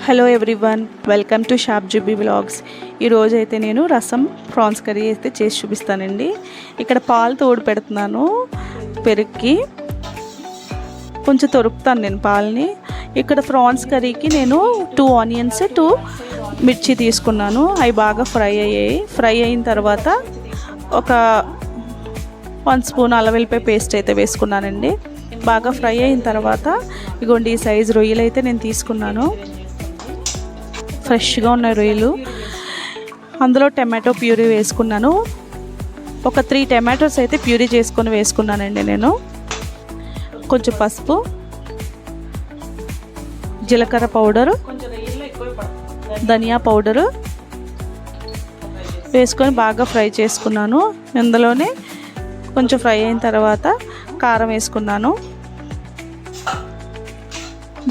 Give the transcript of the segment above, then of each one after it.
Hello everyone, welcome to shop జుబీ vlogs. ఈరోజు అయితే నేను రసం ప్రాన్స్ కర్రీ అయితే చేసి చూపిస్తానండి. ఇక్కడ పాలు తోడు పెడుతున్నాను పెరుగుకి, కొంచెం తొరుకుతాను నేను పాలని. ఇక్కడ ప్రాన్స్ కర్రీకి నేను 2 ఆనియన్స్ 2 మిర్చి తీసుకున్నాను. అవి బాగా ఫ్రై అయ్యాయి. ఫ్రై అయిన తర్వాత ఒక 1 స్పూన్ అల్లం వెల్లిపాయ పేస్ట్ అయితే వేసుకున్నానండి. బాగా ఫ్రై అయిన తర్వాత ఇగోండి ఈ సైజు రొయ్యలు అయితే నేను తీసుకున్నాను. ఫ్రెష్గా ఉన్నాయి రొయ్యలు. అందులో టమాటో ప్యూరీ వేసుకున్నాను. ఒక 3 టమాటోస్ అయితే ప్యూరీ చేసుకొని వేసుకున్నానండి నేను. కొంచెం పసుపు, జీలకర్ర పౌడరు, ధనియా పౌడరు వేసుకొని బాగా ఫ్రై చేసుకున్నాను. ఇందులోనే కొంచెం ఫ్రై అయిన తర్వాత కారం వేసుకున్నాను.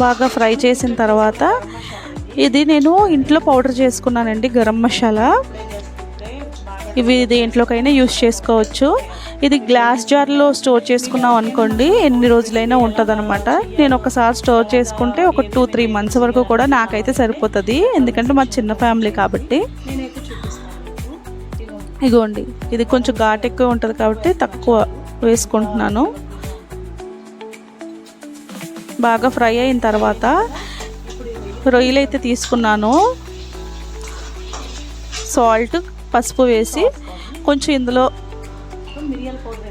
బాగా ఫ్రై చేసిన తర్వాత ఇది నేను ఇంట్లో పౌడర్ చేసుకున్నానండి, గరం మసాలా. ఇవి దేంట్లోకైనా యూస్ చేసుకోవచ్చు. ఇది గ్లాస్ జార్లో స్టోర్ చేసుకున్నాం అనుకోండి, ఎన్ని రోజులైనా ఉంటుంది అనమాట. నేను ఒకసారి స్టోర్ చేసుకుంటే ఒక 2-3 మంత్స్ వరకు కూడా నాకైతే సరిపోతుంది, ఎందుకంటే మా చిన్న ఫ్యామిలీ కాబట్టి. ఇగోండి ఇది కొంచెం ఘాటు ఎక్కువ ఉంటుంది కాబట్టి తక్కువ వేసుకుంటున్నాను. బాగా ఫ్రై అయిన తర్వాత రొయ్యలు అయితే తీసుకున్నాను. సాల్ట్, పసుపు వేసి కొంచెం ఇందులో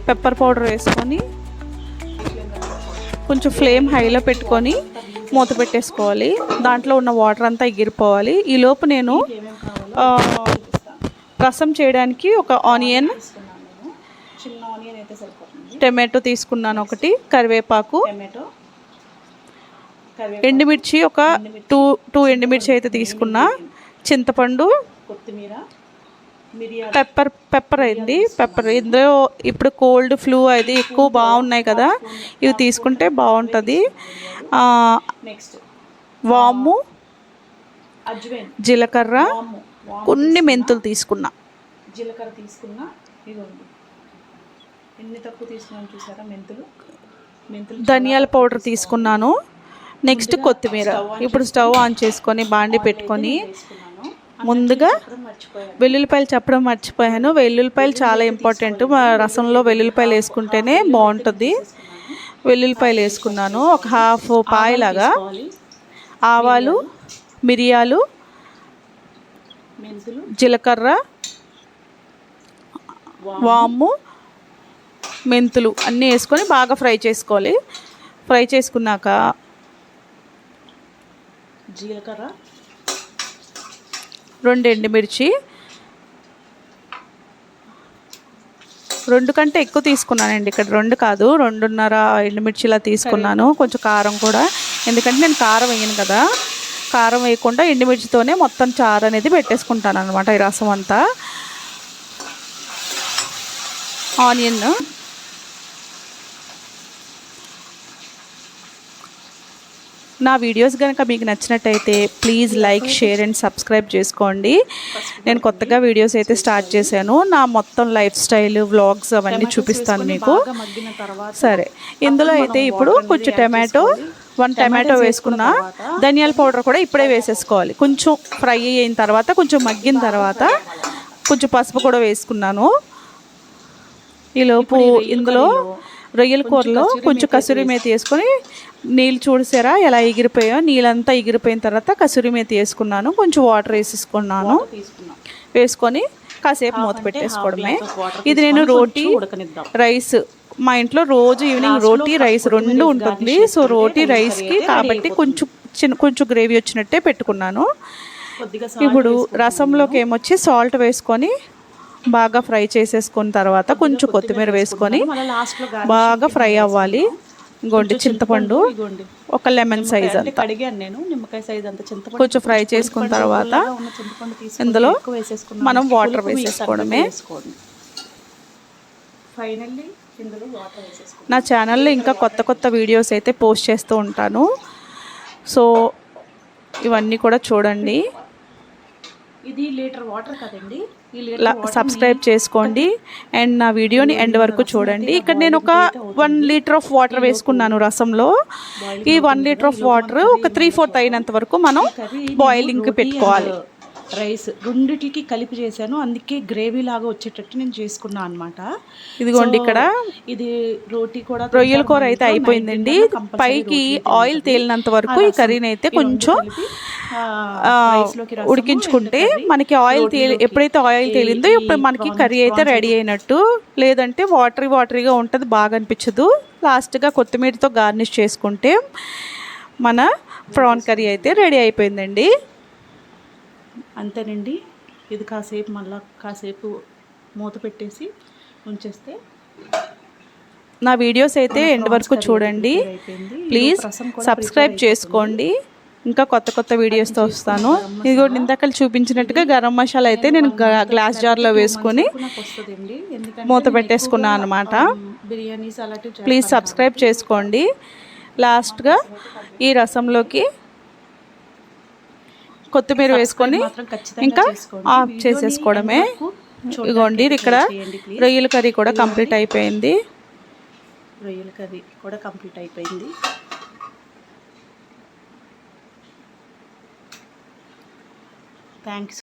పెప్పర్ పౌడర్ వేసుకొని కొంచెం ఫ్లేమ్ హైలో పెట్టుకొని మూత పెట్టేసుకోవాలి. దాంట్లో ఉన్న వాటర్ అంతా ఎగిరిపోవాలి. ఈలోపు నేను రసం చేయడానికి ఒక ఆనియన్, టమాటో తీసుకున్నాను, ఒకటి కరివేపాకు, ఎండుమిర్చి ఒక 2 ఎండుమిర్చి అయితే తీసుకున్నా, చింతపండు, పెప్పర్ అయింది. పెప్పర్ ఇందులో ఇప్పుడు కోల్డ్ ఫ్లూ అది ఎక్కువ బాగున్నాయి కదా, ఇవి తీసుకుంటే బాగుంటుంది. వాము, జీలకర్ర, కొన్ని మెంతులు తీసుకున్నా. ధనియాల పౌడర్ తీసుకున్నాను. నెక్స్ట్ కొత్తిమీర. ఇప్పుడు స్టవ్ ఆన్ చేసుకొని బాండి పెట్టుకొని ముందుగా వెల్లుల్లిపాయలు చెప్పడం మర్చిపోయాను. వెల్లుల్లిపాయలు చాలా ఇంపార్టెంట్. మా రసంలో వెల్లుల్లిపాయలు వేసుకుంటేనే బాగుంటుంది. వెల్లుల్లిపాయలు వేసుకున్నాను ఒక హాఫ్ పాయలాగా. ఆవాలు, మిరియాలు, జీలకర్ర, వాము, మెంతులు అన్నీ వేసుకొని బాగా ఫ్రై చేసుకోవాలి. ఫ్రై చేసుకున్నాక జీలకర్ర, 2 ఎండుమిర్చి, 2 కంటే ఎక్కువ తీసుకున్నానండి. ఇక్కడ 2 కాదు, 2.5 ఎండుమిర్చిలా తీసుకున్నాను. కొంచెం కారం కూడా, ఎందుకంటే నేను కారం వేయను కదా. కారం వేయకుండా ఎండుమిర్చితోనే మొత్తం చారు అనేది పెట్టేసుకుంటాను అనమాట, ఈ రసం అంతా. ఆనియన్, నా వీడియోస్ కనుక మీకు నచ్చినట్టయితే please like, share and subscribe చేసుకోండి. నేను కొత్తగా వీడియోస్ అయితే స్టార్ట్ చేశాను. నా మొత్తం లైఫ్ స్టైల్, వ్లాగ్స్ అవన్నీ చూపిస్తాను మీకు. సరే, ఇందులో అయితే ఇప్పుడు కొంచెం టమాటో, 1 టమాటో వేసుకున్నా. ధనియాల పౌడర్ కూడా ఇప్పుడే వేసేసుకోవాలి. కొంచెం ఫ్రై అయిన తర్వాత, కొంచెం మగ్గిన తర్వాత కొంచెం పసుపు కూడా వేసుకున్నాను. ఈలోపు ఇందులో రొయ్యల కూరలో కొంచెం కసూరి మేతి వేసుకొని, నీళ్ళు చూసారా ఎలా ఎగిరిపోయా, నీళ్ళంతా ఎగిరిపోయిన తర్వాత కసూరి మేతి వేసుకున్నాను. కొంచెం వాటర్ వేసేసుకున్నాను. వేసుకొని కాసేపు మూత పెట్టేసుకోవడమే. ఇది నేను రోటీ, రైస్, మా ఇంట్లో రోజు ఈవినింగ్ రోటీ, రైస్ 2 ఉంటుంది. సో రోటీ రైస్కి కాబట్టి కొంచెం గ్రేవీ వచ్చినట్టే పెట్టుకున్నాను. ఇప్పుడు రసంలోకి ఏమొచ్చి సాల్ట్ వేసుకొని బాగా ఫ్రై చేసేసుకున్న తర్వాత కొంచెం కొత్తిమీర వేసుకొని బాగా ఫ్రై అవ్వాలి. ఇంకోటి చింతపండు, ఒక లెమన్ సైజ్ అంతా కొంచెం ఫ్రై చేసుకున్న తర్వాత ఇందులో మనం వాటర్ వేసేసుకోవడమే. నా ఛానల్లో ఇంకా కొత్త వీడియోస్ అయితే పోస్ట్ చేస్తూ ఉంటాను. సో ఇవన్నీ కూడా చూడండి. ఇది లీటర్ వాటర్ కదండి. ఈ లీటర్ సబ్స్క్రైబ్ చేసుకోండి అండ్ నా వీడియోని ఎండ్ వరకు చూడండి. ఇక్కడ నేను ఒక 1 లీటర్ ఆఫ్ వాటర్ వేసుకున్నాను రసంలో. ఈ 1 లీటర్ ఆఫ్ వాటర్ ఒక 3/4 అయినంత వరకు మనం బాయిలింగ్కి పెట్టుకోవాలి. రైస్ రెండిటికి కలిపి చేశాను, అందుకే గ్రేవీ లాగా వచ్చేటట్టు నేను చేసుకున్నాను అనమాట. ఇదిగోండి ఇక్కడ ఇది రోటీ కూడా రొయ్యల కూర అయితే అయిపోయిందండి. పైకి ఆయిల్ తేలినంత వరకు ఈ కర్రీని అయితే కొంచెం ఉడికించుకుంటే మనకి ఆయిల్ ఎప్పుడైతే ఆయిల్ తేలిందో ఇప్పుడు మనకి కర్రీ అయితే రెడీ అయినట్టు. లేదంటే వాటరీగా ఉంటుంది, బాగా అనిపించదు. లాస్ట్గా కొత్తిమీరతో గార్నిష్ చేసుకుంటే మన ప్రాన్ కర్రీ అయితే రెడీ అయిపోయిందండి. అంతేనండి. ఇది కాసేపు మూత పెట్టేసి ఉంచేస్తే నా వీడియోస్ అయితే ఎండ్ వరకు చూడండి. ప్లీజ్ సబ్స్క్రైబ్ చేసుకోండి. ఇంకా కొత్త వీడియోస్తో వస్తాను. ఇదిగో ఇందాక చూపించినట్టుగా గరం మసాలా అయితే నేను గ్లాస్ జార్లో వేసుకొని మూత పెట్టేసుకున్నాను అనమాట. ప్లీజ్ సబ్స్క్రైబ్ చేసుకోండి. లాస్ట్గా ఈ రసంలోకి కొత్తిమీర వేసుకొని ఇంకా ఆఫ్ చేసేసుకోవడమే. ఇదిగోండి ఇక్కడ రొయ్యల కర్రీ కూడా కంప్లీట్ అయిపోయింది. థ్యాంక్స్.